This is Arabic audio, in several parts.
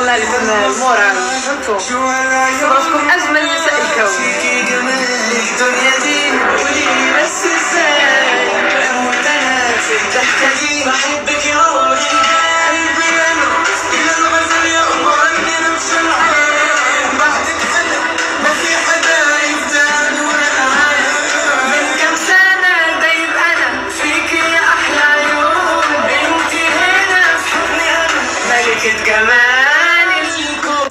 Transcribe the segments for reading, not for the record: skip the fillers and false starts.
يطلع لكم المورال، فهمتوا؟ راسكم اجمل نساء الكون. الدنيا دي بس ازاي تحتاجي بحبك يا روحي قلبي انا الى الغزل يا عني انا مش العالم بعدك انا ما في حدا يفداني ولا العالم من كم سنه دايب انا فيك يا احلى عيون انتي هنا في حضني انا ملكة جمال الكون.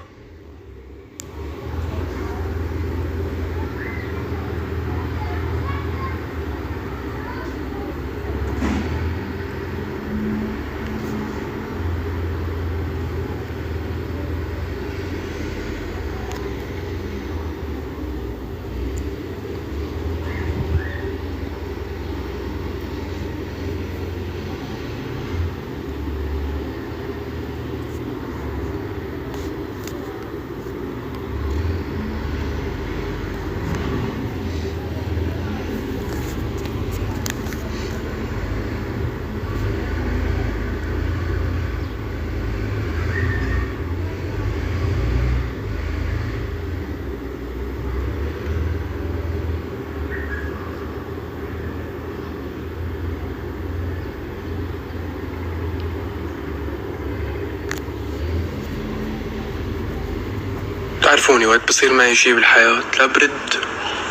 تعرفوني وقت بصير معي شي بالحياة لا برد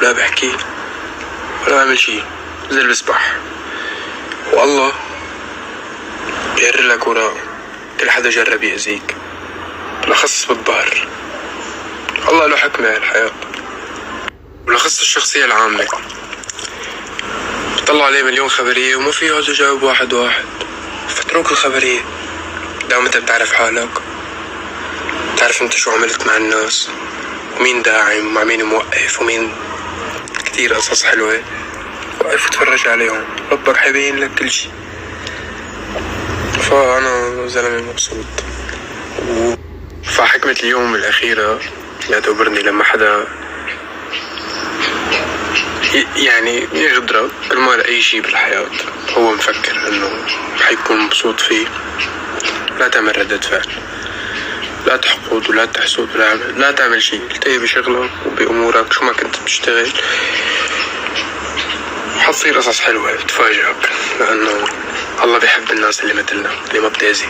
ولا بحكي ولا بعمل شي زي اللي بسبح، والله بيهر لك وراء كل حدا جرب يأذيك بالأخص بالظهر. الله له حكمة على الحياة. بالأخص الشخصية العامة بطلع عليه مليون خبرية وما في يقعد يجاوب واحد واحد. فتروك الخبرية دام انت بتعرف حالك، تعرف انت شو عملت مع الناس ومين داعم ومع مين موقف ومين كتير قصص حلوة. وقف وتفرج عليهم، ربك حيبين لك كل شي. فأنا زلمة مبسوط. فحكمة اليوم الأخيرة يعتبرني لما حدا يعني يغدرك كل ما لأي شي بالحياة هو مفكر انه حيكون مبسوط فيه، لا تعمل ردة فعل، لا تحقد ولا تحسد ولا لا تعمل شيء. التهي بشغلك وبأمورك شو ما كنت بتشتغل حتصير قصص حلوة بتفاجئك، لأنه الله بيحب الناس اللي مثلنا اللي ما بتأذي.